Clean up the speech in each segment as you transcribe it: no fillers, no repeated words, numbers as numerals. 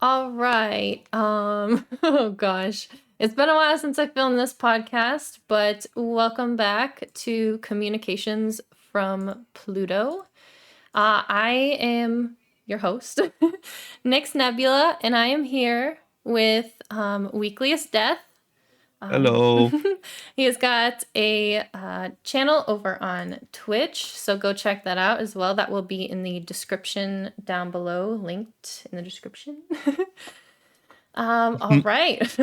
All right. Oh gosh. It's been a while since I filmed this podcast, but welcome back to Communications from Pluto. I am your host, Nyx Nebula, and I am here with WeakliestDETH. Hello. He has got a channel over on Twitch, so go check that out as well. That will be in the description down below, linked in the description. All right.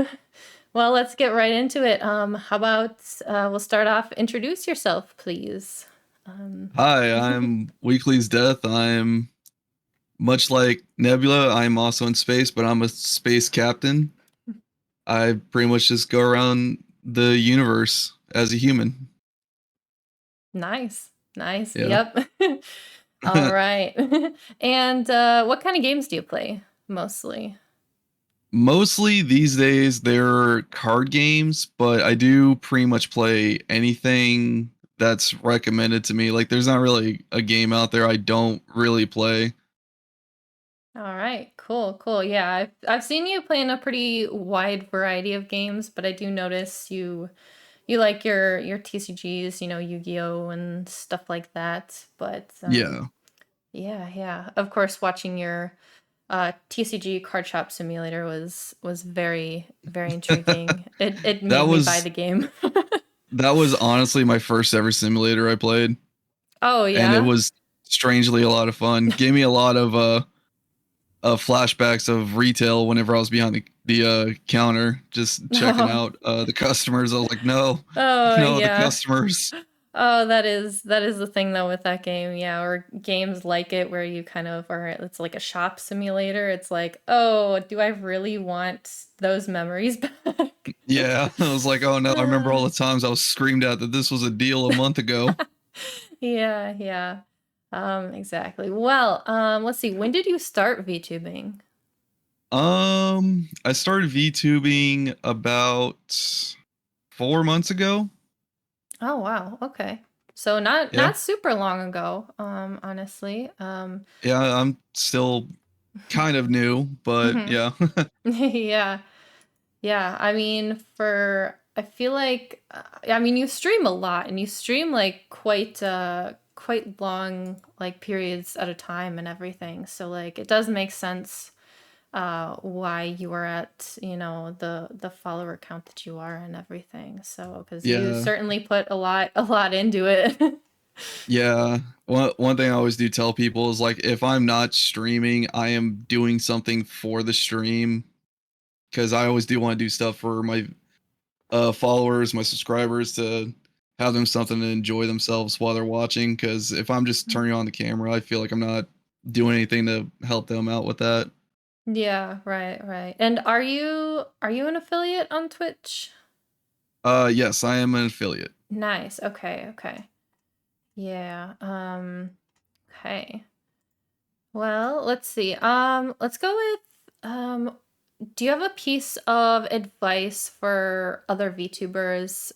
Well, let's get right into it. How about we'll start off. Introduce yourself, please. Hi, I'm Weekly's Death. I'm much like Nebula. I'm also in space, but I'm a space captain. I pretty much just go around the universe as a human. Nice, nice. Yeah. Yep. All right. And what kind of games do you play mostly? Mostly these days they're card games, but I do pretty much play anything that's recommended to me. Like there's not really a game out there I don't really play. All right, cool, cool. Yeah, I've seen you playing a pretty wide variety of games, but I do notice you like your TCGs, Yu-Gi-Oh and stuff like that. But Yeah. yeah, yeah. Of course, watching your TCG Card Shop Simulator was very, very intriguing. It That made me buy was the game. that was honestly my first ever simulator I played. Oh And it yeah. was strangely a lot of fun. Gave me a lot of flashbacks of retail whenever I was behind the counter, just checking Oh, out the customers. I was like, no, oh no, the yeah. customers. Oh, that is the thing though with that game, yeah, or games like it where you kind of are it's like a shop simulator. It's like, oh, do I really want those memories back? Yeah, I was like, oh no, I remember all the times I was screamed at that this was a deal a month ago. Yeah, yeah. Exactly. Well, let's see. When did you start VTubing? I started VTubing about 4 months ago. Oh wow. Okay. So not Yeah, not super long ago, honestly. yeah, I'm still kind of new, but Mhm. yeah. Yeah. Yeah. I mean, I feel like I mean, you stream a lot and you stream like quite long like periods at a time and everything. So like it does make sense why you are at the follower count that you are and everything, so because you Yeah. certainly put a lot into it. Yeah. One thing I always do tell people is like if I'm not streaming, I am doing something for the stream because I always do want to do stuff for my followers, my subscribers to have them something to enjoy themselves while they're watching. Because if I'm just turning on the camera, I feel like I'm not doing anything to help them out with that. Yeah, right, right. And are you an affiliate on Twitch? Yes, I am an affiliate. Nice. Okay, okay. Yeah. Okay. Well, let's see. Let's go with do you have a piece of advice for other VTubers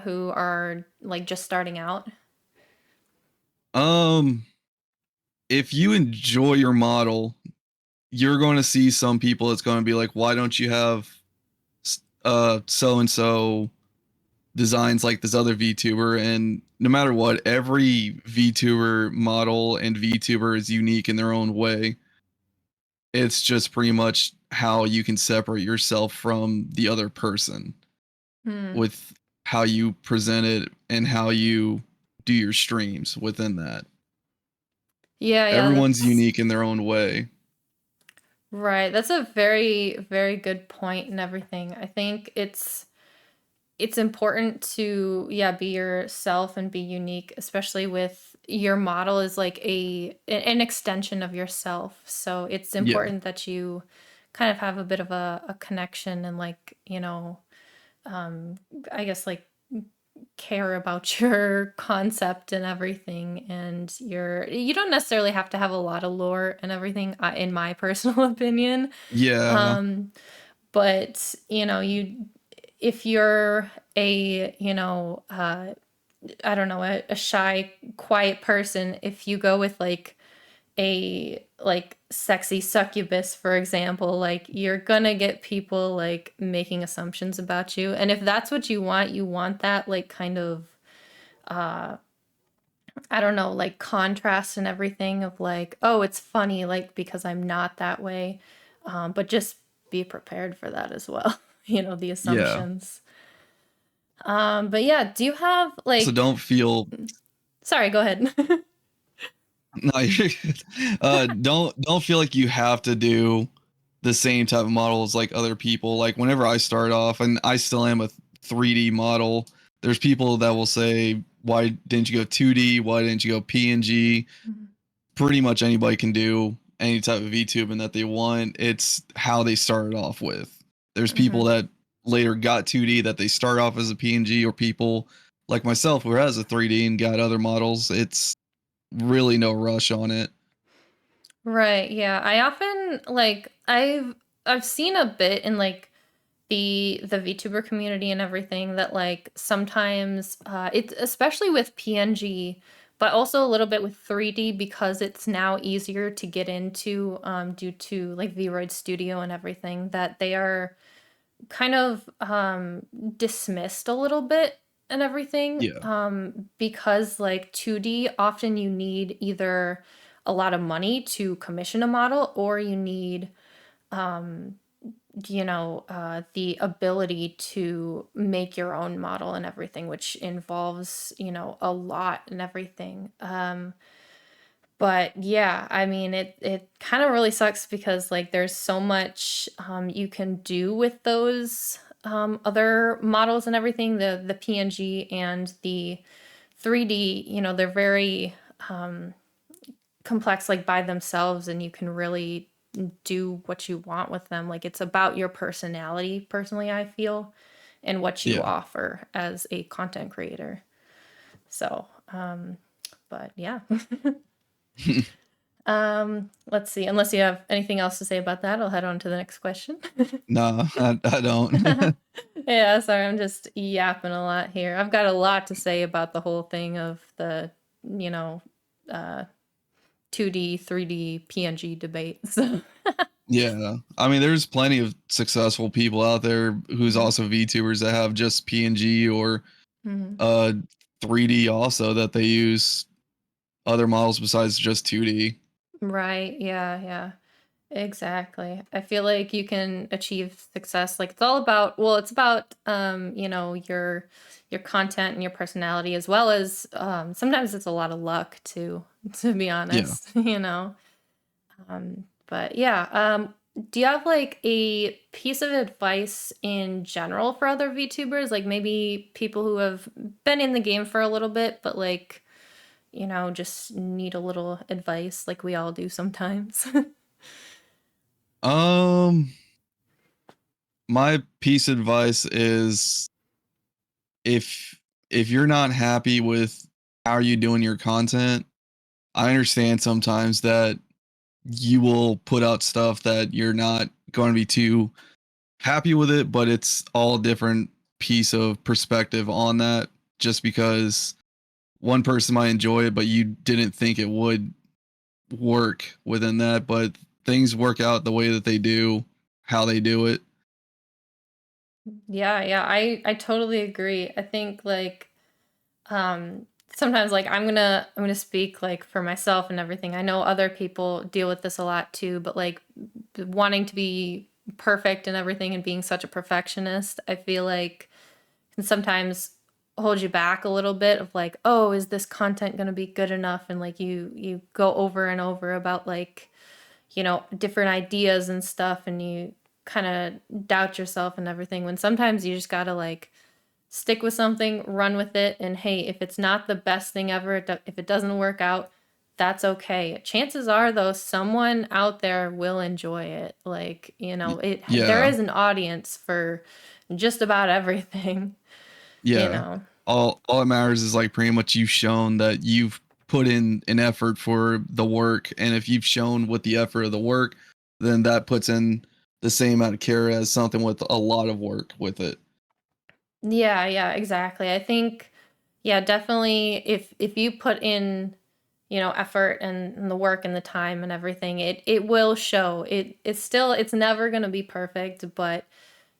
who are like just starting out? Um, if you enjoy your model, you're going to see some people that's going to be like, why don't you have so and so designs like this other VTuber? And no matter what, every VTuber model and VTuber is unique in their own way. It's just pretty much how you can separate yourself from the other person Hmm. with how you present it and how you do your streams within that. Yeah, yeah, Everyone's that's unique in their own way. right. That's a very, very good point and everything. I think it's important to yeah, be yourself and be unique, especially with your model is like an extension of yourself. So it's Yeah. important that you kind of have a bit of a connection and like, um I guess like care about your concept and everything, and you don't necessarily have to have a lot of lore and everything, in my personal opinion. Yeah. um but you if you're a I don't know, a shy quiet person, if you go with like a sexy succubus, for example, like you're gonna get people like making assumptions about you. And if that's what you want that like kind of uh I don't know, like contrast and everything of like, oh, it's funny, like because I'm not that way. But just be prepared for that as well, the Yeah. assumptions. But yeah, do you have So like, don't feel sorry, go ahead. no, don't feel like you have to do the same type of models like other people. Like whenever I start off, and I still am a 3D model, there's people that will say, "Why didn't you go 2D? Why didn't you go PNG?" Pretty much anybody can do any type of VTubing that they want. It's how they started off with. There's people Hmm. that later got 2D that they start off as a PNG, or people like myself who has a 3D and got other models. It's really no rush on it. Right, yeah. I often like I've seen a bit in like the VTuber community and everything that like sometimes it's especially with PNG, but also a little bit with 3D because it's now easier to get into due to like VRoid Studio and everything that they are kind of dismissed a little bit and everything Yeah, because like 2D often you need either a lot of money to commission a model or you need um the ability to make your own model and everything, which involves, a lot and everything. But yeah, I mean, it kind of really sucks because like there's so much you can do with those other models and everything, the PNG and the 3D, they're very complex like by themselves and you can really do what you want with them. Like it's about your personality, personally, I feel, and what you yeah. offer as a content creator. So, but yeah. Let's see. Unless you have anything else to say about that, I'll head on to the next question. No, I don't. Yeah, sorry, I'm just yapping a lot here. I've got a lot to say about the whole thing of the, you know, uh 2D, 3D, PNG debate. So, Yeah, I mean, there's plenty of successful people out there who's mhm, also VTubers that have just PNG or mhm. uh 3D also that they use other models besides just 2D. Right. Yeah, yeah. Exactly. I feel like you can achieve success. Like it's all about, well, it's about your content and your personality as well as sometimes it's a lot of luck too, to be Yeah. honest, But yeah, do you have like a piece of advice in general for other VTubers? Like maybe people who have been in the game for a little bit, but like, just need a little advice like we all do sometimes. Um, my piece of advice is if if you're not happy with how you're doing your content, I understand sometimes that you will put out stuff that you're not going to be too happy with it, but it's all different piece of perspective on that just because one person might enjoy it but you didn't think it would work within that, but things work out the way that they do, how they do it. Yeah, yeah, I totally agree. I think like sometimes like I'm gonna speak like for myself and everything. I know other people deal with this a lot too, but like wanting to be perfect and everything and being such a perfectionist, I feel like can sometimes hold you back a little bit of like, oh, is this content gonna be good enough? And like you go over and over about like different ideas and stuff and you kind of doubt yourself and everything when sometimes you just gotta like stick with something, run with it, and hey, if it's not the best thing ever, if it doesn't work out, that's okay. Chances are though someone out there will enjoy it. Like, there Yeah. is an audience for just about everything, you Yeah. know. All that matters is like pretty much you've shown that you've put in an effort for the work, and if you've shown with the effort of the work, then that puts in the same amount of care as something with a lot of work with it. Yeah, yeah, exactly. I think yeah, definitely if you put in, effort and the work and the time and everything, it will show. It's never going to be perfect, but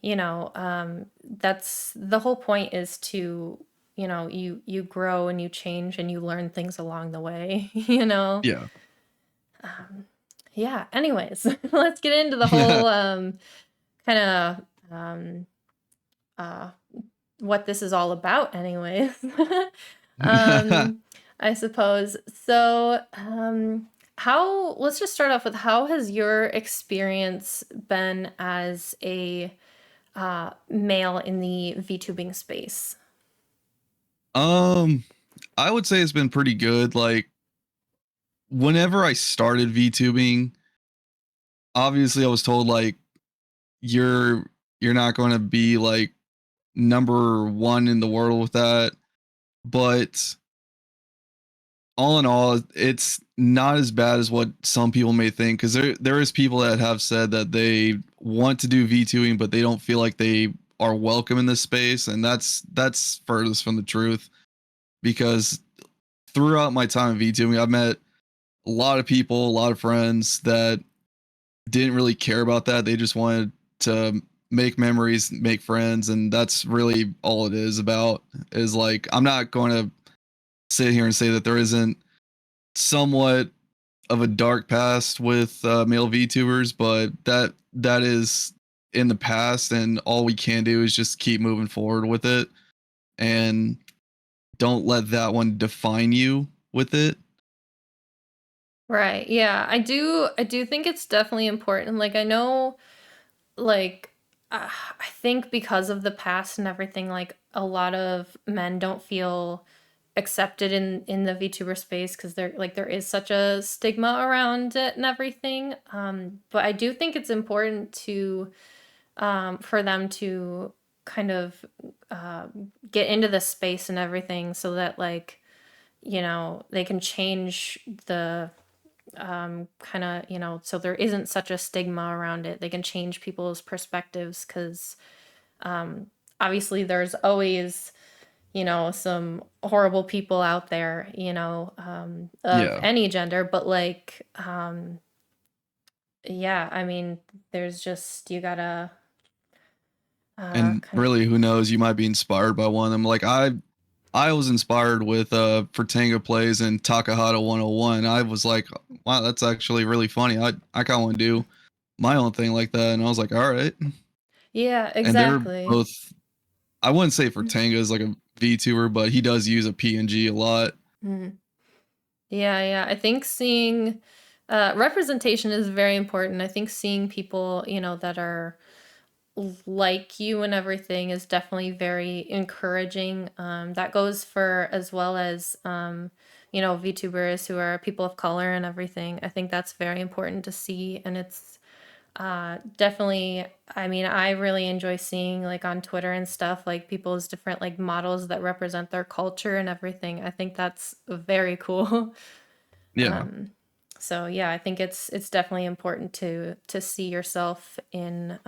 that's the whole point, is to you grow and you change and you learn things along the way. Yeah. Yeah, anyways, let's get into the whole kind of uh what this is all about, anyways. um I suppose so. How Let's just start off with, how has your experience been as a male in the VTubing space? um, I would say it's been pretty good. Like whenever I started VTubing, obviously I was told like you're you're not going to be like number one in the world with that. But all in all, it's not as bad as what some people may think. Because there is people that have said that they want to do VTubing, but they don't feel like they are welcome in this space, and that's furthest from the truth. Because throughout my time in VTubing, I've met a lot of people, a lot of friends that didn't really care about that. They just wanted to make memories, make friends, and that's really all it is about. Is like I'm not going to sit here and say that there isn't somewhat of a dark past with male VTubers, but that is in the past, and all we can do is just keep moving forward with it, and don't let that one define you with it. Right. Yeah, I do think it's definitely important. Like, I know, like, I think because of the past and everything, like, a lot of men don't feel accepted in the VTuber space, because there is such a stigma around it and everything. But I do think it's important to for them to kind of get into the space and everything, so that, like, they can change the kind of, so there isn't such a stigma around it. They can change people's perspectives, because obviously there's always, some horrible people out there, of Yeah. any gender, but, like, yeah, I mean, there's just, you gotta And kind of. really, who knows, you might be inspired by one of them. Like I was inspired with Fertanga Plays and Takahata 101. I was like, wow, that's actually really funny. I kind of want to do my own thing like that. And I was like, all right. Yeah, And they're exactly. both, I wouldn't say Fertanga is like a VTuber, but he does use a PNG a lot. Mhm. Yeah, yeah. I think seeing representation is very important. I think seeing people, that are like you and everything, is definitely very encouraging. That goes for, as well as, VTubers who are people of color and everything. I think that's very important to see, and it's definitely. I mean, I really enjoy seeing, like, on Twitter and stuff, like, people's different, like, models that represent their culture and everything. I think that's very cool. Yeah. Um, so yeah, I think it's definitely important to see yourself in,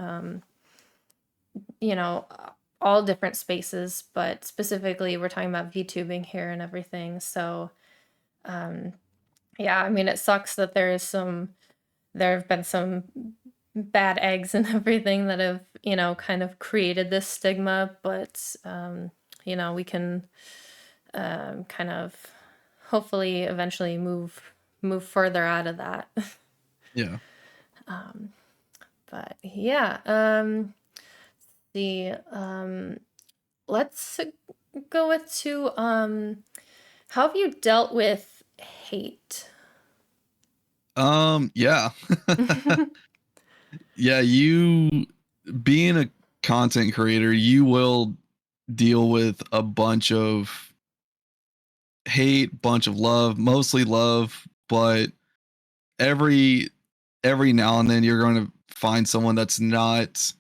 you know, all different spaces, but specifically we're talking about VTubing here and everything. So um, yeah, I mean, it sucks that there have been some bad eggs and everything that have, kind of created this stigma, but we can kind of hopefully eventually move further out of that. Yeah. um, but yeah, the let's go with to how have you dealt with hate? Yeah. Yeah, you being a content creator, you will deal with a bunch of hate, bunch of love, mostly love, but every every now and then you're going to find someone that's not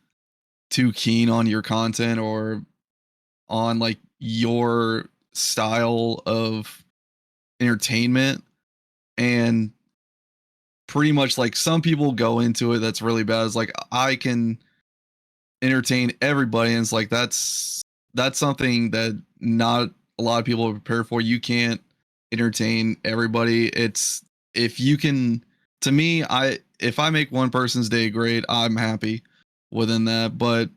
too keen on your content or on like your style of entertainment. And pretty much like some people go into it that's really bad. It's like I can entertain everybody, and it's like that's something that not a lot of people are prepared for. You can't entertain everybody. It's if you can to me, I if I make one person's day great, I'm happy within that. But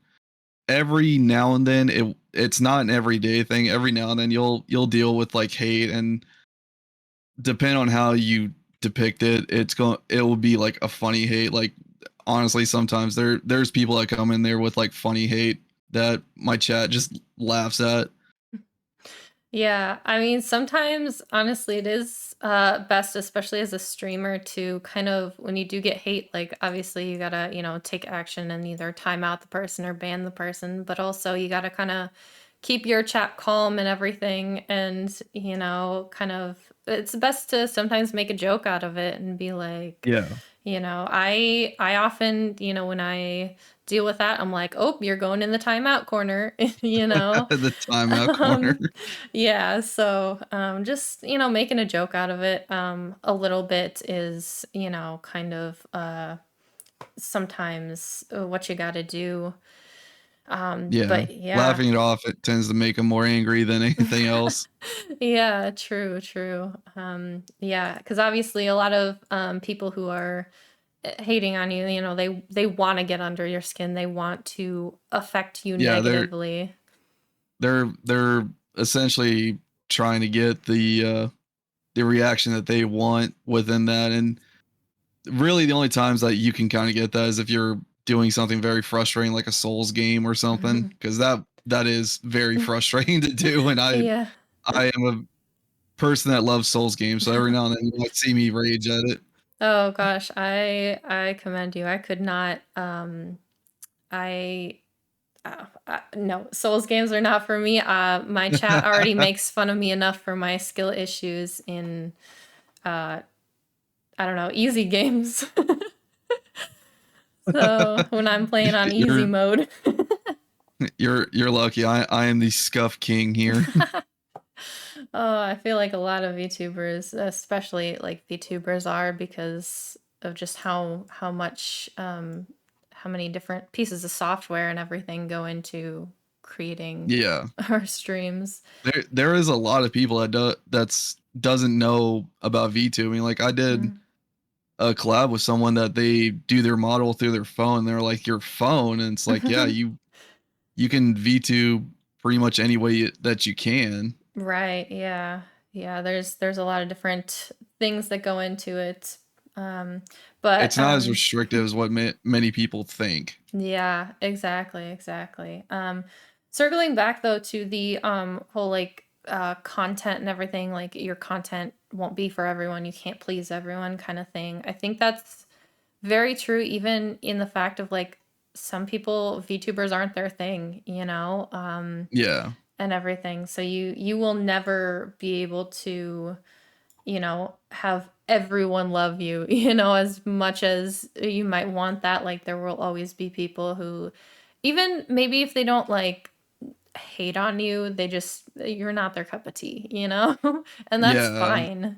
every now and then it's not an everyday thing. Every now and then you'll deal with like hate, and depend on how you depict it, it will be like a funny hate. Like honestly, sometimes there's people that come in there with like funny hate that my chat just laughs at. Yeah, I mean, sometimes honestly it is best, especially as a streamer, to kind of when you do get hate, like obviously you gotta, take action and either time out the person or ban the person, but also you gotta kind of keep your chat calm and everything, and kind of it's best to sometimes make a joke out of it and be like, Yeah. I often, when I deal with that, I'm like, oh, you're going in the timeout corner, The timeout corner. um, yeah, so just making a joke out of it a little bit is kind of sometimes what you got to do. Yeah. But yeah. Laughing it off, it tends to make them more angry than anything else. Yeah, true, true. Yeah, because obviously a lot of people who are hating on you, they want to get under your skin. They want to affect you Yeah, negatively. they're essentially trying to get the reaction that they want within that. And really the only times that you can kind of get that is if you're doing something very frustrating like a Souls game or something, because that is very frustrating to do. And Yeah. I am a person that loves Souls games, so every now and then you might see me rage at it. Oh gosh, I commend you. I could not. I no, Souls games are not for me. My chat already makes fun of me enough for my skill issues in uh, I don't know, easy games. So when I'm playing on easy you're mode. you're lucky. I am the scuff king here. Oh, I feel like a lot of VTubers, especially like VTubers, are because of just how much how many different pieces of software and everything go into creating Yeah. our streams. There is a lot of people that's doesn't know about VTubing. Like I did Mm. a collab with someone that they do their model through their phone. They're like, your phone, and it's like, yeah, you can VTube pretty much any way that you can. Right, yeah. Yeah, there's a lot of different things that go into it. Um, but It's not as restrictive as what many people think. yeah, exactly, exactly. Circling back though to the whole like content and everything, like your content won't be for everyone, you can't please everyone kind of thing. I think that's very true, even in the fact of like some people VTubers aren't their thing, Yeah, and everything. So you will never be able to have everyone love you, as much as you might want that. Like, there will always be people who, even maybe if they don't like hate on you, you're not their cup of tea, and that's yeah, fine.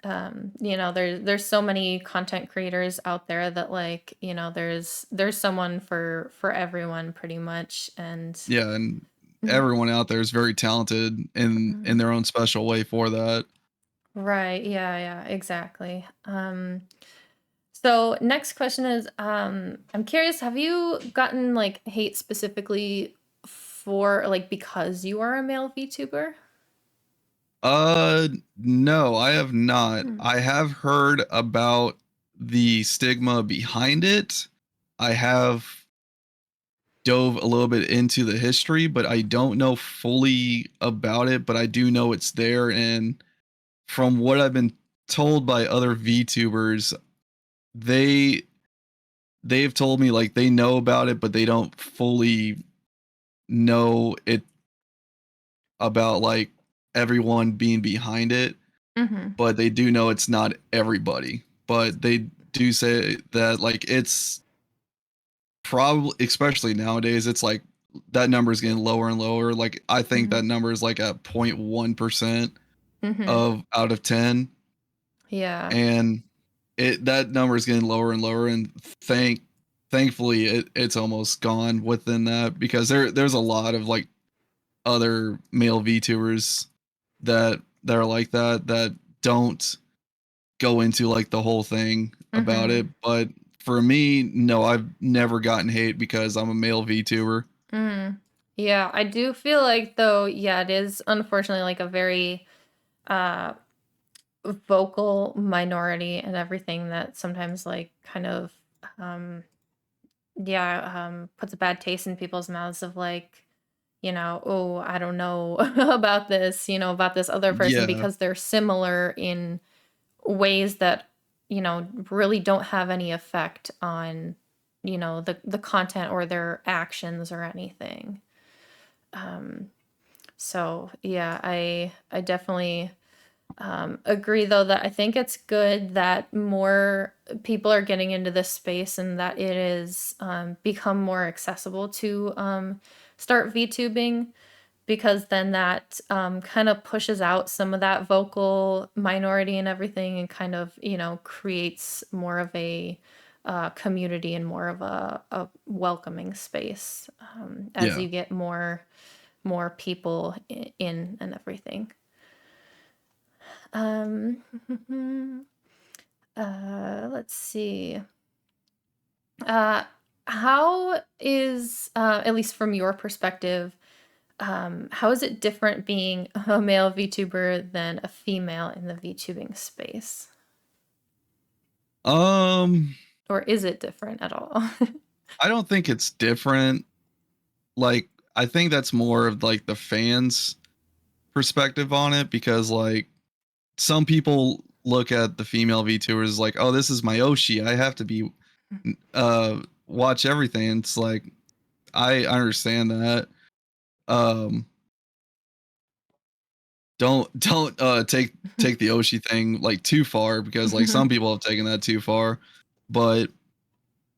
There's so many content creators out there that like, there's someone for everyone pretty much. And yeah, and everyone out there is very talented in their own special way for that. right, yeah, yeah, exactly. So next question is, I'm curious, have you gotten like hate specifically for like because you are a male VTuber? No, I have not. Hmm. I have heard about the stigma behind it. I have dove a little bit into the history, but I don't know fully about it, but I do know it's there. And from what I've been told by other VTubers, they they've told me like they know about it, but they don't fully know it about like everyone being behind it, Mm-hmm. but they do know it's not everybody. But they do say that like it's probably, especially nowadays, it's like that number is getting lower and lower. Like I think Mm-hmm. that number is like at 0.1% Mm-hmm. of out of 10, Yeah. and it that number is getting lower and lower. And thankfully it's almost gone within that, because there's a lot of like other male VTubers that are like that don't go into like the whole thing about Mm-hmm. it. But for me, no, I've never gotten hate because I'm a male VTuber. Mm. Yeah, I do feel like though, yeah, it is unfortunately like a very uh vocal minority and everything that sometimes like kind of um puts a bad taste in people's mouths of like, oh, I don't know about this, about this other person Yeah, because they're similar in ways that, really don't have any effect on, the content or their actions or anything. Um, so yeah, I definitely agree though that I think it's good that more people are getting into this space and that it is become more accessible to start VTubing because then that kind of pushes out some of that vocal minority and everything and kind of creates more of a community and more of a welcoming space as yeah. you get more people in and everything. Um, let's see. Uh, how is, at least from your perspective, how is it different being a male VTuber than a female in the VTubing space? Um, Or is it different at all? I don't think it's different. Like, I think that's more of like the fans' perspective on it because like some people look at the female VTubers like, oh, this is my Oshi. I have to be watch everything. It's like I understand that. Um don't take the Oshi thing like too far because like some people have taken that too far. But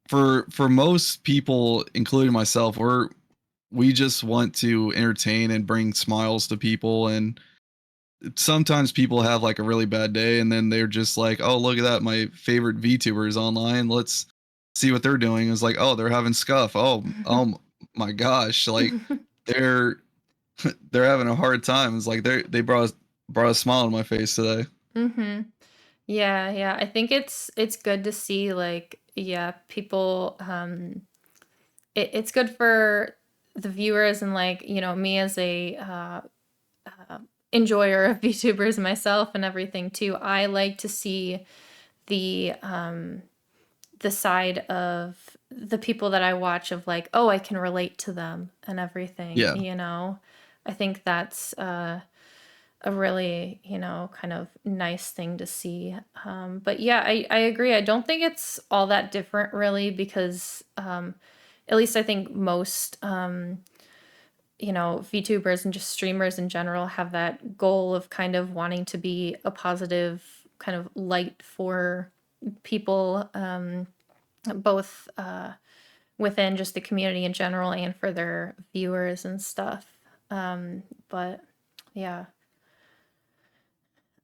for most people, including myself, we just want to entertain and bring smiles to people. And sometimes people have like a really bad day and then they're just like, oh, look at that, my favorite VTuber is online, let's see what they're doing. It's like, oh, they're having scuff. Oh my gosh, like they're they're having a hard time. It's like they brought a smile on my face today. Mm-hmm. Yeah, yeah. I think it's good to see like yeah, people it's good for the viewers and like, me as a uh, enjoyer of VTubers myself and everything too. I like to see the side of the people that I watch of like, oh, I can relate to them and Yeah, everything. I think that's a really, kind of nice thing to see. But yeah, I agree. I don't think it's all that different really because at least I think most VTubers and just streamers in general have that goal of kind of wanting to be a positive kind of light for people, both within just the community in general and for their viewers and stuff. But yeah,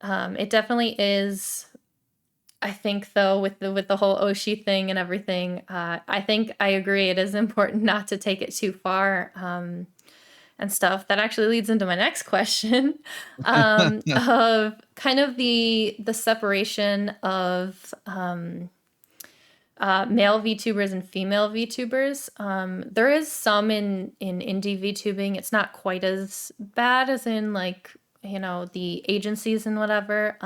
it definitely is. I think though with the whole Oshi thing and everything, I think I agree. It is important not to take it too far. And stuff. That actually leads into my next question of kind of the separation of male VTubers and female VTubers. There is some in indie VTubing. It's not quite as bad as in like the agencies and whatever.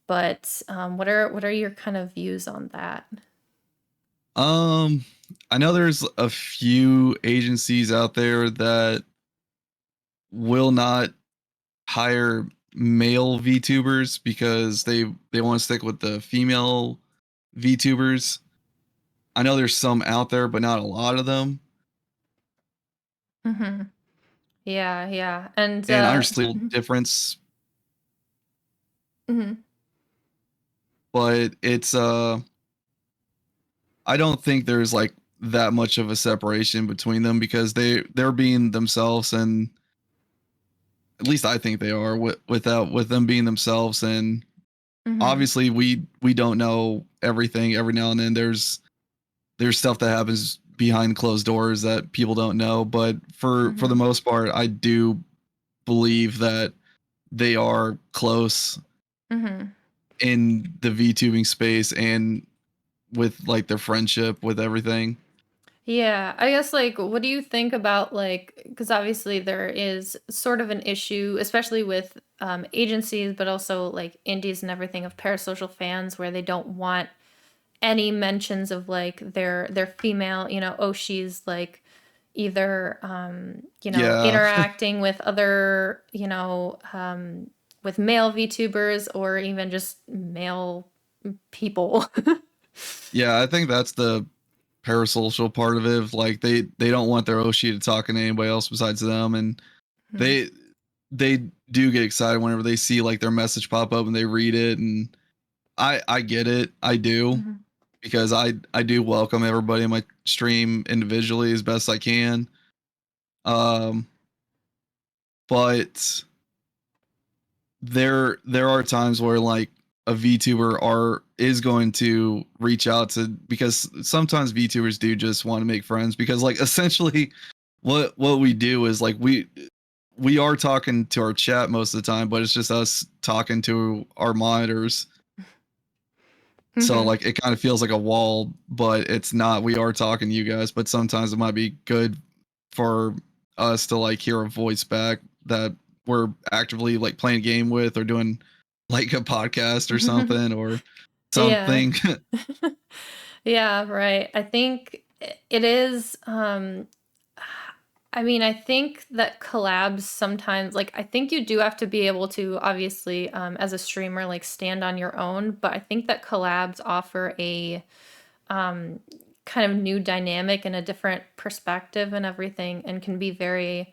But what are your kind of views on that? um I know there's a few agencies out there that will not hire male VTubers because they want to stick with the female VTubers. I know there's some out there, but not a lot of them. Hmm. Yeah, yeah, and And I understand the difference, mhm. but it's I don't think there's like that much of a separation between them because they're being themselves, and at least I think they are with them being themselves. And Mhm. obviously we don't know everything. Every now and then there's stuff that happens behind closed doors that people don't know, but for the Mhm. most part I do believe that they are close Mhm. in the VTubing space and with like their friendship with everything. Yeah, I guess, like, what do you think about, like, because obviously there is sort of an issue, especially with agencies, but also like indies and everything, of parasocial fans where they don't want any mentions of like their female, oh, she's like either Yeah. interacting with other, with male VTubers or even just male people. Yeah, I think that's the parasocial part of it. Like they don't want their Oshi to talk to anybody else besides them, and Mhm. they they do get excited whenever they see like their message pop up and they read it, and I get it. I do, Mhm. because I do welcome everybody in my stream individually as best I can. Um but there are times where like a VTuber are is going to reach out to, because sometimes VTubers do just want to make friends, because like essentially what we do is like we are talking to our chat most of the time, but it's just us talking to our monitors. So Mhm. like it kind of feels like a wall, but it's not. We are talking to you guys, but sometimes it might be good for us to like hear a voice back that we're actively like playing a game with, or doing like a podcast or something or Yeah. something. Yeah, right. I think it is I mean, I think that collabs sometimes, like, I think you do have to be able to obviously, as a streamer, like, stand on your own, but I think that collabs offer a um, kind of new dynamic and a different perspective and everything, and can be very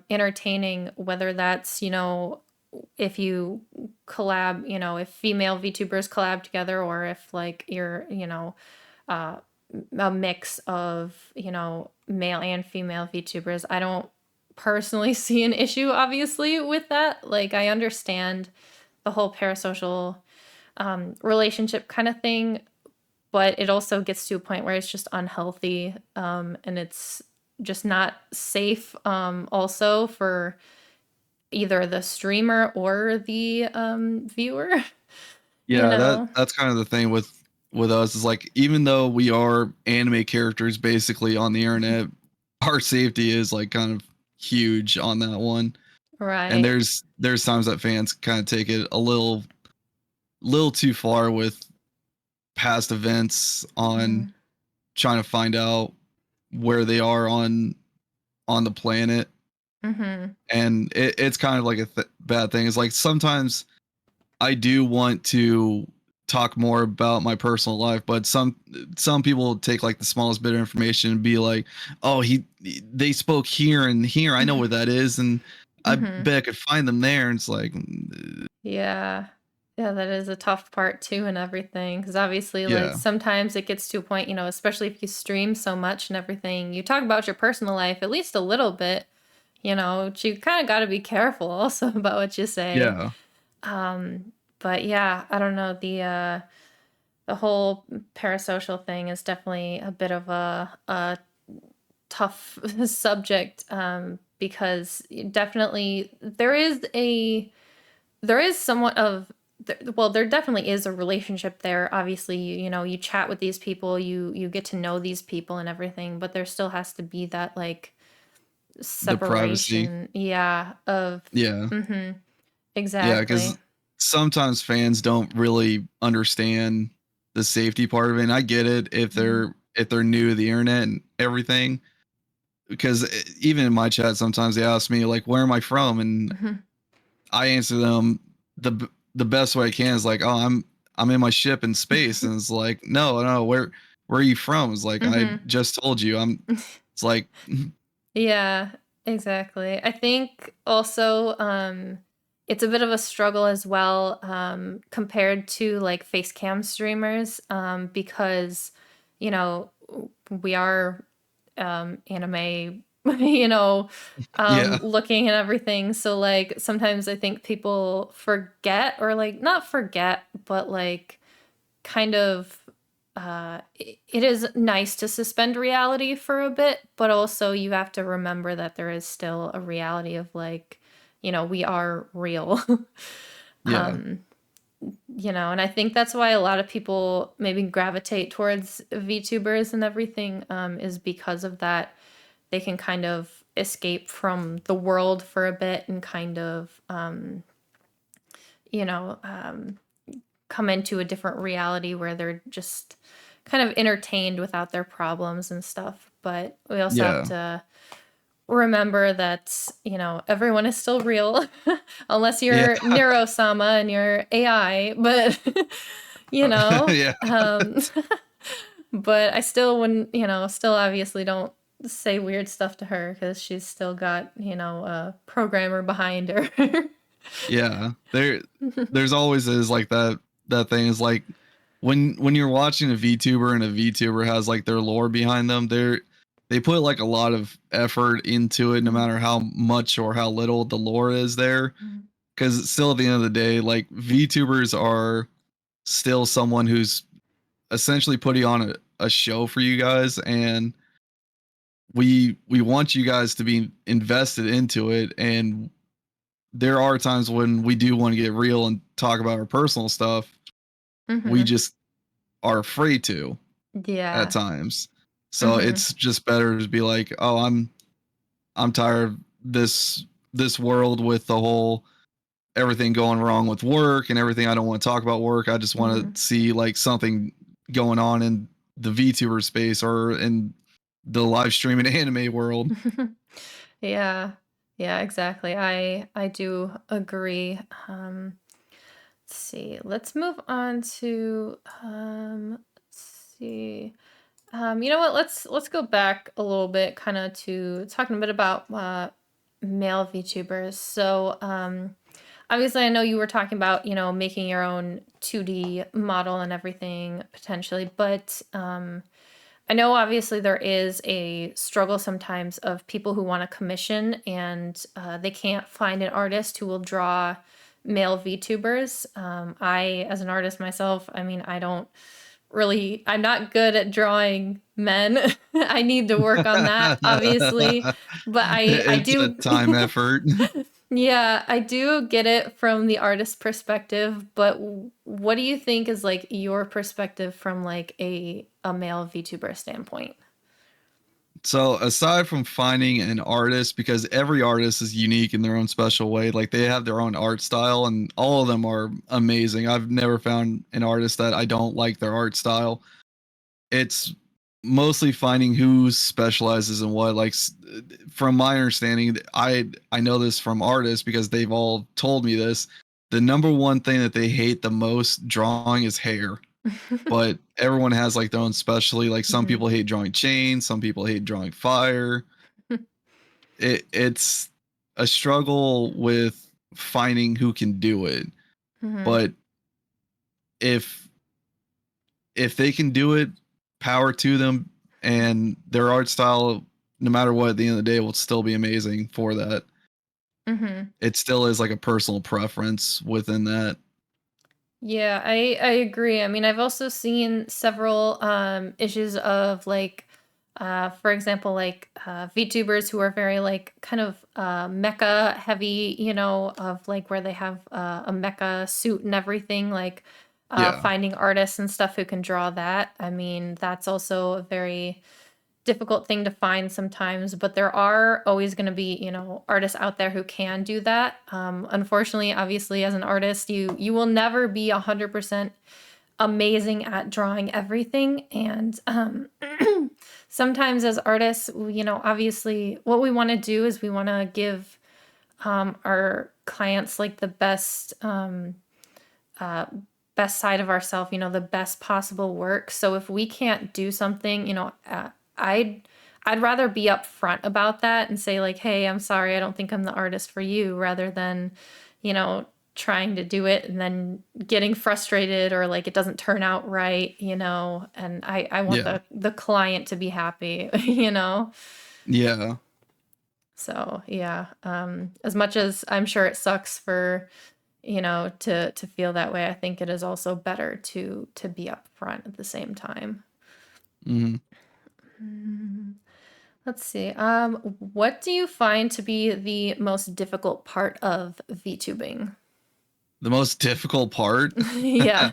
entertaining, whether that's, if you collab, if female VTubers collab together, or if like you're, uh, a mix of, male and female VTubers. I don't personally see an issue, obviously, with that. Like, I understand the whole parasocial relationship kind of thing, but it also gets to a point where it's just unhealthy, and it's just not safe, also for either the streamer or the viewer. you Yeah, know that's kind of the thing with us, is like even though we are anime characters basically on the internet, our safety is like kind of huge on that one. And right. there's times that fans kind of take it a little too far with past events on Mhm. trying to find out where they are on the planet. Mhm. And it's kind of like a bad thing. It's like sometimes I do want to talk more about my personal life, but some people take like the smallest bit of information and be like, "Oh, they spoke here and here. I know where that is, and I Mhm. bet I could find them there." And it's like, Yeah. Yeah, that is a tough part too and everything. Because obviously, like, yeah, sometimes it gets to a point, especially if you stream so much and everything, you talk about your personal life at least a little bit, but you kind of got to be careful also about what you say. yeah, But yeah, I don't know, the whole parasocial thing is definitely a bit of a tough subject, because definitely there is somewhat of well, there definitely is a relationship there. Obviously, you chat with these people, you get to know these people and everything, but there still has to be that, like, the privacy, separation, yeah, of yeah. mhm, Yeah, because exactly. sometimes fans don't really understand the safety part of it. And I get it Mhm. if they're new to the internet and everything. Because even in my chat, sometimes they ask me like, "Where am I from?" And Mhm. I answer them the best way I can is like, "Oh, I'm in my ship in space." And it's like, "No, no, where are you from?" It's like, "I Mhm. just told you." It's like, Yeah, exactly. I think also, it's a bit of a struggle as well, compared to like face cam streamers, because you know we are anime, yeah, looking and everything. So like sometimes I think people forget, or like not forget, but like kind of it is nice to suspend reality for a bit, but also you have to remember that there is still a reality of like, we are real. Yeah. um, and I think that's why a lot of people maybe gravitate towards VTubers and everything, is because of that. They can kind of escape from the world for a bit and kind of, you know, um, come into a different reality where they're just kind of entertained without their problems and stuff. But we also have Yeah. to remember that, everyone is still real, unless Yeah. you're Neurosama and you're AI, but, you know, Yeah. um, but I still wouldn't, still obviously don't say weird stuff to her because she's still got, a programmer behind her. Yeah. There's always is like that thing is like when you're watching a VTuber and a VTuber has like their lore behind them, they put like a lot of effort into it no Mhm. matter how much or how little the lore is there. Mhm. Because still at the end of the day, like VTubers are still someone who's essentially putting on a show for you guys, and we want you guys to be invested into it. And there are times when we do want to get real and talk about our personal stuff. We Mhm. just are afraid to at Yeah. times. So Mhm. it's just better to be like, oh, I'm tired of this world with the whole everything going wrong with work and everything. I don't want to talk about work. I just want Mhm. to see like something going on in the VTuber space or in the live streaming anime world. Yeah. Yeah, exactly. I do agree. Let's see. Let's move on to let's see. You know what? Let's go back a little bit, kind of to talking a bit about male VTubers. So, obviously, I know you were talking about making your own 2D model and everything potentially, but I know obviously there is a struggle sometimes of people who want to commission and they can't find an artist who will draw male VTubers. I, as an artist myself, I mean, I'm not good at drawing men. I need to work on that, obviously. But I It's a do, time effort. yeah, I do get it from the artist perspective. But what do you think is like your perspective from like a male VTuber standpoint? So aside from finding an artist, because every artist is unique in their own special way, like they have their own art style and all of them are amazing. I've never found an artist that I don't like their art style. It's mostly finding who specializes in what. Like from my understanding, I know this from artists because they've all told me this. The number one thing that they hate the most drawing is hair, but everyone has like their own specialty. Like some Mhm. people hate drawing chains, some people hate drawing fire. It's a struggle with finding who can do it. Mhm. But if if they can do it, power to them, and their art style, no matter what, at the end of the day, will still be amazing for that. Mhm. It still is like a personal preference within that. Yeah, I agree. I mean, I've also seen several issues of like for example like VTubers who are very like kind of mecha heavy, of like where they have a mecha suit and everything, like Yeah. finding artists and stuff who can draw that. I mean, that's also a very difficult thing to find sometimes, but there are always going to be, artists out there who can do that. Unfortunately, obviously, as an artist, you will never be 100% amazing at drawing everything, and sometimes as artists, obviously, what we want to do is we want to give our clients like the uh, best side of ourselves, the best possible work. So if we can't do something, I'd I'd rather be upfront about that and say like, "Hey, I'm sorry, I don't think I'm the artist for you," rather than, you know, trying to do it and then getting frustrated or like it doesn't turn out right, and I want Yeah. the client to be happy, you know. Yeah. So, yeah, as much as I'm sure it sucks for, to feel that way, I think it is also better to be upfront at the same time. Mhm. Mm. Let's see. What do you find to be the most difficult part of VTubing? The most difficult part? Yeah.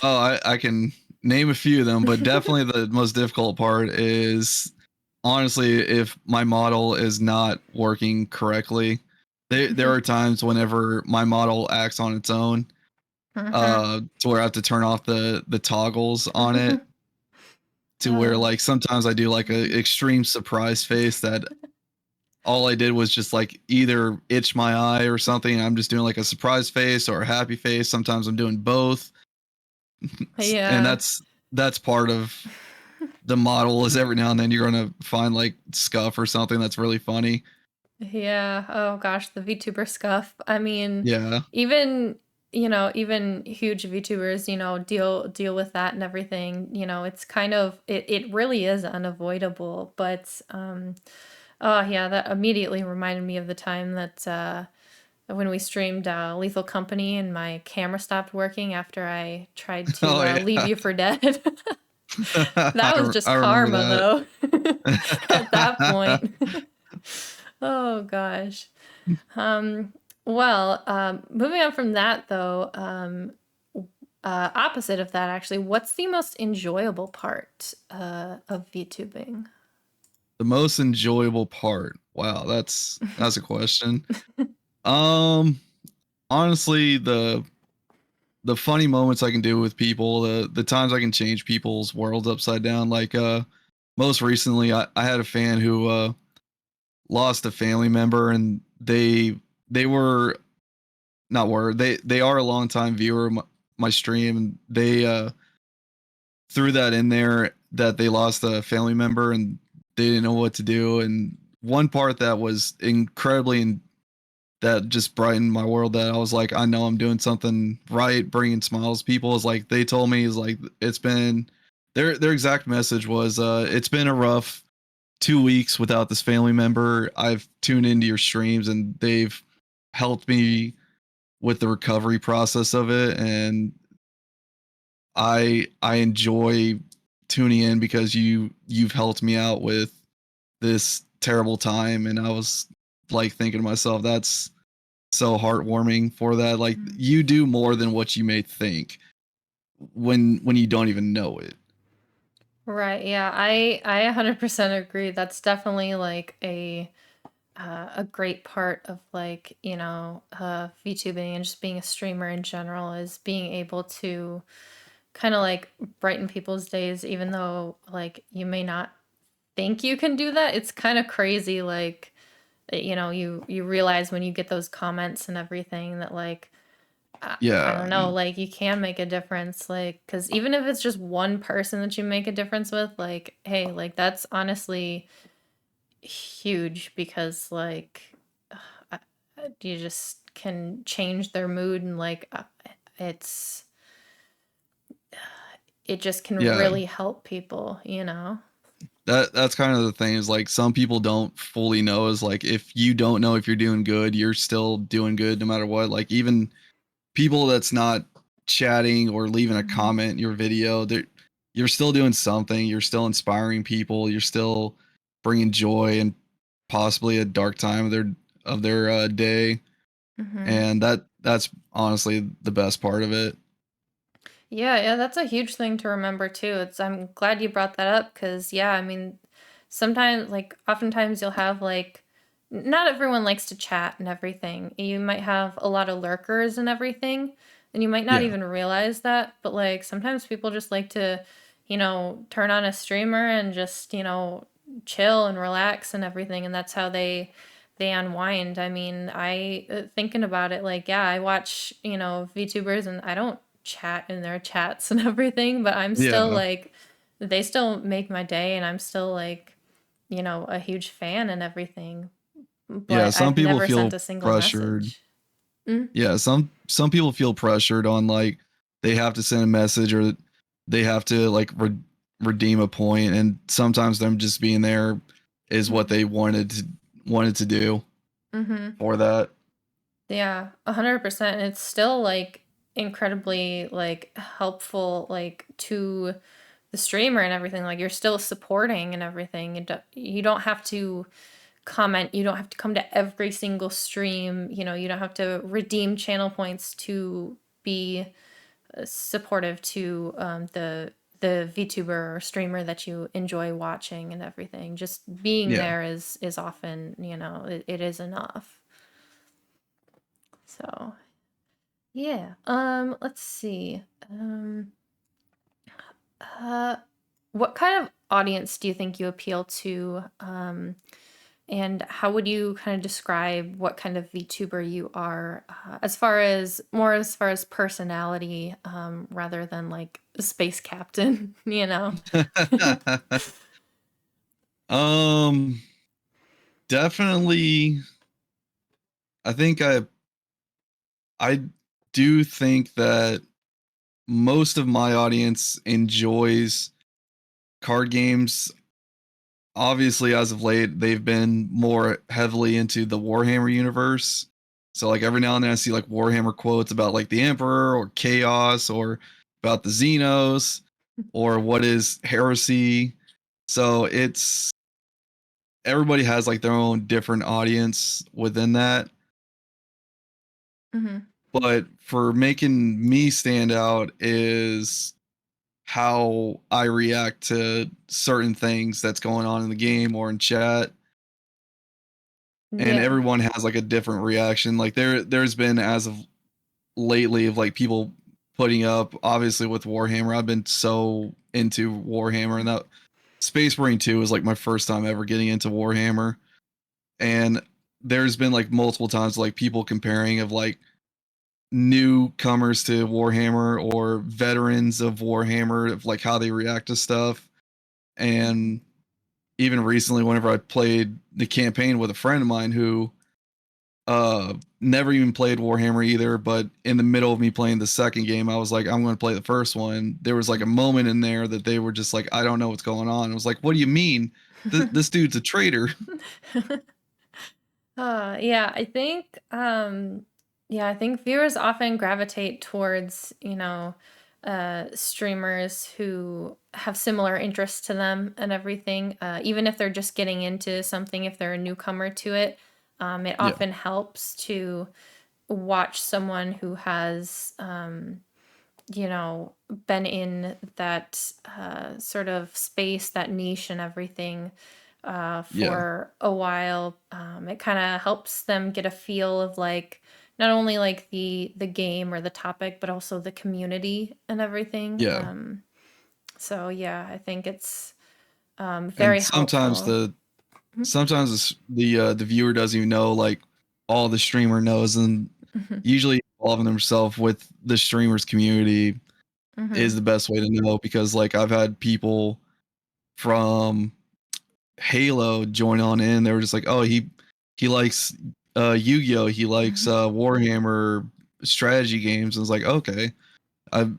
Oh, I can name a few of them, but definitely the most difficult part is honestly if my model is not working correctly. There are times whenever my model acts on its own, Mhm. to where I have to turn off the toggles on it, to where Oh. like sometimes I do like a extreme surprise face that all I did was just like either itch my eye or something. I'm just doing like a surprise face or a happy face. Sometimes I'm doing both. And Yeah. that's part of the model is every now and then you're going to find like scuff or something that's really funny. Yeah. Oh gosh, the VTuber scuff. I mean, Yeah. even even huge VTubers, deal with that and everything. It's kind of it really is unavoidable. But oh yeah, that immediately reminded me of the time that when we streamed Lethal Company and my camera stopped working after I tried to Oh leave yeah. you for dead. That was just I remember karma that. though. At that point. Oh gosh. Um, well, moving on from that though, opposite of that actually, what's the most enjoyable part of VTubing? The most enjoyable part. Wow, that's a question. Um Honestly, the funny moments I can do with people, the times I can change people's worlds upside down. Like most recently I had a fan who lost a family member and they were not were they are a longtime viewer of my stream and they threw that in there that they lost a family member and they didn't know what to do. And one part that was incredibly that just brightened my world that I was like, I know I'm doing something right, bringing smiles to people is like they told me is like it's been their exact message was it's been a rough 2 weeks without this family member. I've tuned into your streams and they've helped me with the recovery process of it and I enjoy tuning in because you've helped me out with this terrible time and I was like thinking to myself that's so heartwarming for that. Like Mm. you do more than what you may think when you don't even know it. Right, yeah, I 100% agree. That's definitely like a great part of like, VTubing and just being a streamer in general is being able to kind of like brighten people's days even though like you may not think you can do that. It's kind of crazy like you realize when you get those comments and everything that like I Yeah. don't know, like you can make a difference like cuz even if it's just one person that you make a difference with, like hey, like that's honestly huge because like uh, you just can change their mood and like it's it just can Yeah. really help people. That's kind of the thing is like some people don't fully know is like if you don't know if you're doing good, you're still doing good no matter what. Like even people that's not chatting or leaving a Mhm. comment in your video, you're still doing something. You're still inspiring people. You're still bringing joy and possibly a dark time of their day. Mhm. And that's honestly the best part of it. Yeah, yeah, that's a huge thing to remember too. I'm glad you brought that up because yeah, I mean, sometimes like oftentimes you'll have like not everyone likes to chat and everything. You might have a lot of lurkers and everything, and you might not Yeah. even realize that, but like sometimes people just like to, turn on a streamer and just, chill and relax and everything, and that's how they unwind. I mean, I thinking about it like yeah, I watch, VTubers and I don't chat in their chats and everything, but I'm still Yeah. like they still make my day and I'm still like, a huge fan and everything, Yeah, but some I've people never sent feel a single pressured. message. Mm, Yeah, some people feel pressured on like they have to send a message or they have to like redeem a point and sometimes them just being there is what mhm, they wanted to do mhm. for that. Yeah, 100%. It's still like incredibly like helpful like to the streamer and everything, like you're still supporting and everything. You don't have to comment, you don't have to come to every single stream, you know, you don't have to redeem channel points to be supportive to the VTuber or streamer that you enjoy watching and everything. Just being Yeah. there is often, you know, it is enough. So yeah. Let's see. Uh, what kind of audience do you think you appeal to? And how would you kind of describe what kind of VTuber you are, as far as personality, rather than like a space captain, you know? um, definitely. I think I do think that most of my audience enjoys card games. Obviously, as of late, they've been more heavily into the Warhammer universe. So, like, every now and then I see like Warhammer quotes about like the Emperor or Chaos or about the Xenos or what is heresy. So it's everybody has like their own different audience within that. Hmm. But for making me stand out is how I react to certain things that's going on in the game or in chat. And Yeah. everyone has like a different reaction. Like there's been as of lately of like people putting up obviously with Warhammer. I've been so into Warhammer and that Space Marine 2 was like my first time ever getting into Warhammer. And there's been like multiple times like people comparing of like newcomers to Warhammer or veterans of Warhammer of like how they react to stuff. And even recently, whenever I played the campaign with a friend of mine who never even played Warhammer either, but in the middle of me playing the second game, I was like, I'm going to play the first one. There was like a moment in there that they were just like, I don't know what's going on. I was like, what do you mean? This dude's a traitor. Yeah, yeah, I think viewers often gravitate towards, you know, streamers who have similar interests to them and everything. Even if they're just getting into something, if they're a newcomer to it, it Yeah. often helps to watch someone who has, you know, been in that sort of space, that niche and everything Yeah. for a while. It kind of helps them get a feel of like not only like the game or the topic, but also the community and everything. Yeah. So yeah, I think it's And very helpful. sometimes the viewer doesn't even know like all the streamer knows, and Hmm. usually involving themselves with the streamers community is Hmm. the best way to know, because like I've had people from Halo join on in. They were just like, oh, he likes Yu-Gi-Oh, he likes Hmm. Warhammer strategy games. And it's like, okay. I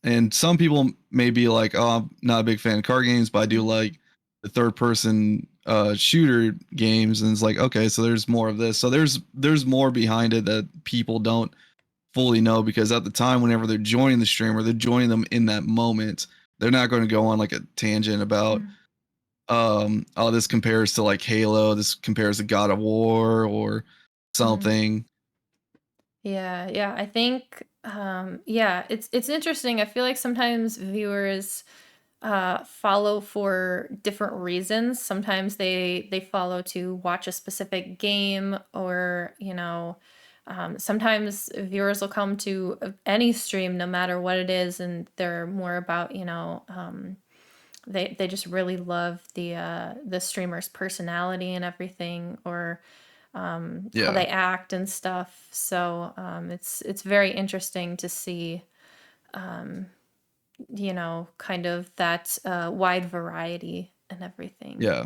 And some people may be like, oh, I'm not a big fan of card games, but I do like the third person shooter games. And it's like, okay, so there's more of this. So there's more behind it that people don't fully know, because at the time whenever they're joining the streamer, they're joining them in that moment. They're not going to go on like a tangent about oh, this compares to like Halo, this compares to God of War or Hmm. something. Yeah, yeah. I think yeah, it's interesting. I feel like sometimes viewers follow for different reasons. Sometimes they follow to watch a specific game, or you know, sometimes viewers will come to any stream no matter what it is, and they're more about, you know, they just really love the streamer's personality and everything, or how Yeah. they act and stuff. So it's very interesting to see, you know, kind of that wide variety and everything. Yeah.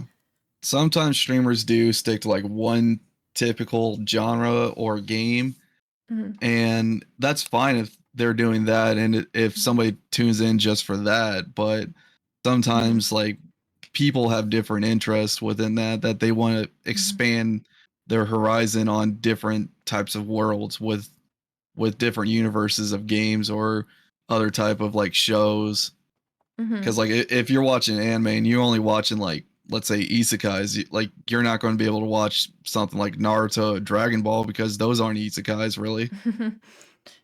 Sometimes streamers do stick to like one typical genre or game, Mhm. and that's fine if they're doing that and if somebody tunes in just for that. But Mhm. sometimes like people have different interests within that they want to Mhm. expand their horizon on different types of worlds with different universes of games or other type of like shows. Mhm. Because like if you're watching anime and you're only watching like let's say isekais, like you're not going to be able to watch something like Naruto, or Dragon Ball because those aren't isekais really.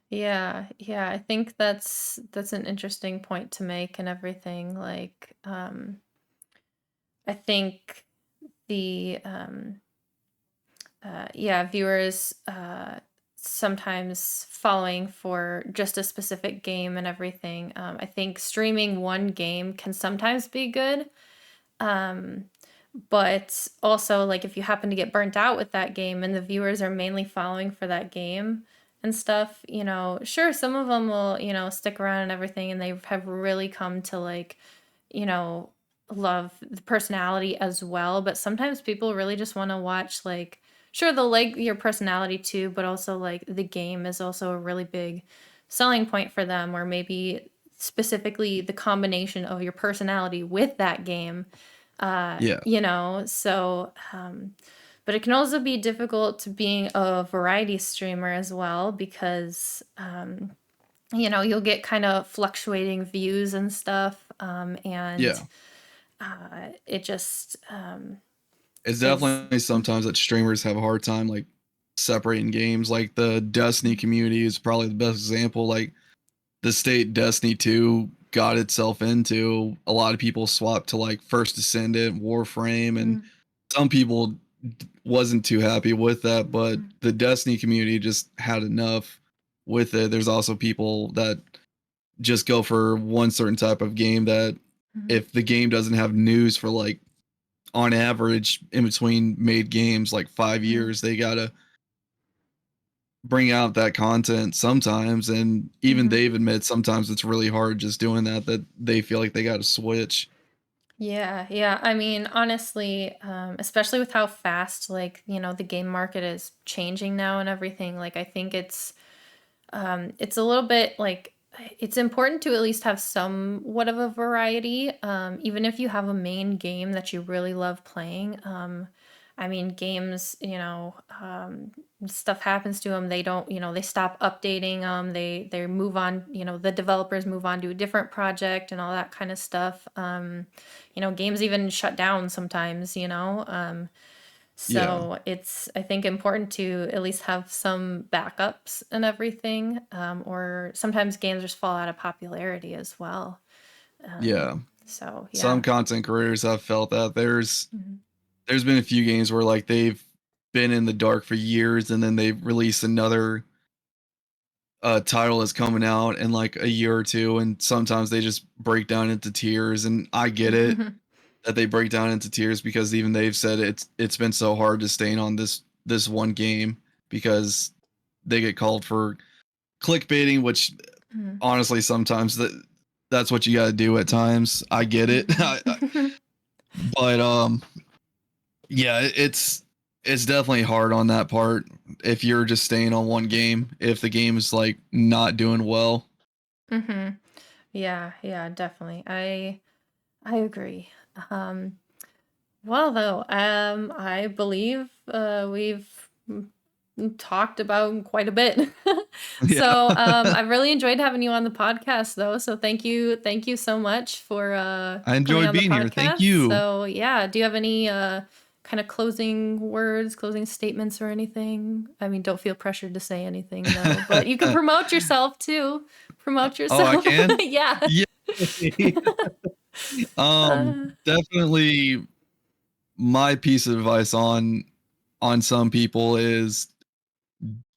Yeah, yeah, I think that's an interesting point to make and everything. Like, I think the yeah, viewers sometimes following for just a specific game and everything. I think streaming one game can sometimes be good. Um, but also, like, if you happen to get burnt out with that game and the viewers are mainly following for that game and stuff, sure, some of them will, stick around and everything, and they have really come to, like, you know, love the personality as well. But sometimes people really just want to watch, like, sure, they'll like your personality too, but also, like, the game is also a really big selling point for them, or maybe specifically the combination of your personality with that game Yeah. but it can also be difficult to being a variety streamer as well because you'll get kind of fluctuating views and stuff, and Yeah. it just It's is. definitely sometimes that streamers have a hard time like separating games. Like the Destiny community is probably the best example. Like the state Destiny 2 got itself into, a lot of people swapped to like First Descendant, Warframe, and Mm, some people wasn't too happy with that, but mm, the Destiny community just had enough with it. There's also people that just go for one certain type of game that mm, if the game doesn't have news for like on average in between made games like 5 mm, years, they got to bring out that content sometimes, and even mhm. they've admit sometimes it's really hard just doing that, that they feel like they got to switch. Yeah, yeah. I mean, honestly, especially with how fast, like, the game market is changing now and everything, like, I think it's a little bit like it's important to at least have somewhat of a variety, even if you have a main game that you really love playing. I mean, games, stuff happens to them. They don't, they stop updating them. They move on. The developers move on to a different project and all that kind of stuff. Games even shut down sometimes. Yeah. So it's, I think, important to at least have some backups and everything. Or sometimes games just fall out of popularity as well. Um, Yeah. so Some yeah. content creators have felt that Mhm. there's been a few games where like they've been in the dark for years and then they release another title is coming out in like a year or two, and sometimes they just break down into tears, and I get it that they break down into tears because even they've said it's been so hard to stay on this one game because they get called for clickbaiting, which Mhm. honestly sometimes that's what you got to do at times. I get it. Mhm. But yeah, it's definitely hard on that part if you're just staying on one game if the game is like not doing well. Mhm. Yeah, yeah, definitely. I agree. Um, well, though, I believe we've talked about quite a bit. Yeah. So, I've really enjoyed having you on the podcast, though. So thank you so much for I coming enjoyed on the being here. Thank podcast. you. So, yeah, do you have any kind of closing words, closing statements, or anything? I mean, don't feel pressured to say anything, though, but you can promote yourself too. Promote Oh, I yourself. can? Yeah. Yeah. Definitely my piece of advice on some people is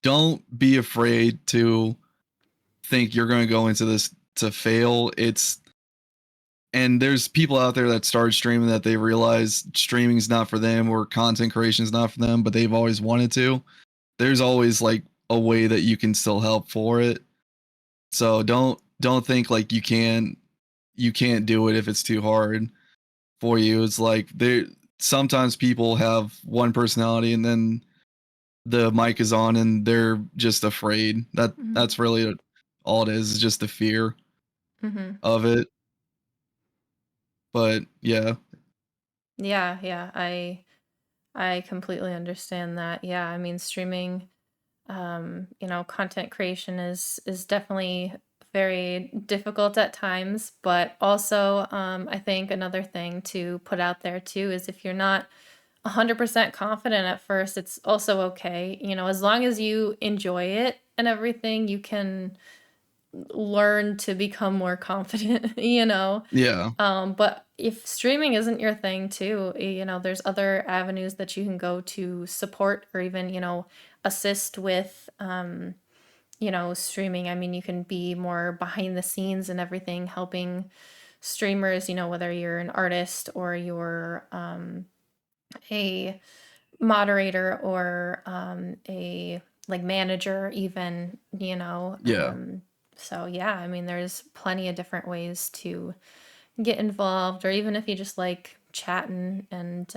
don't be afraid to think you're going to go into this to fail. It's and there's people out there that start streaming that they realize streaming is not for them or content creation is not for them, but they've always wanted to. There's always like a way that you can still help for it. So don't think like you can't do it if it's too hard for you. It's like there sometimes people have one personality and then the mic is on and they're just afraid. That's really all it is just the fear Mhm. of it. But yeah, Yeah, yeah. I completely understand that. Yeah, I mean, streaming, content creation is definitely very difficult at times, but also I think another thing to put out there too is if you're not 100% confident at first, it's also okay. You know, as long as you enjoy it and everything, you can learn to become more confident, you know. Yeah. But if streaming isn't your thing too, you know, there's other avenues that you can go to support or even, you know, assist with you know, streaming. I mean, you can be more behind the scenes and everything, helping streamers, you know, whether you're an artist or you're a moderator or a like manager even, you know. Yeah. So yeah, I mean, there's plenty of different ways to get involved, or even if you just like chatting and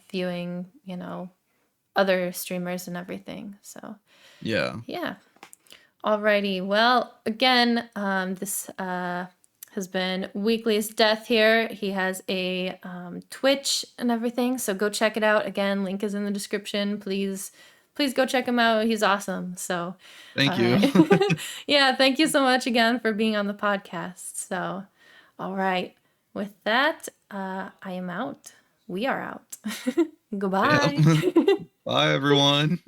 viewing, you know, other streamers and everything. So Yeah. yeah. Alrighty. Well, again, this has been Weekly's Death here. He has a Twitch and everything, so go check it out. Again, link is in the description. Please, please go check him out. He's awesome. So, Thank you. yeah, thank you so much again for being on the podcast. So, all right. With that, I am out. We are out. Yeah. Goodbye. Bye, everyone.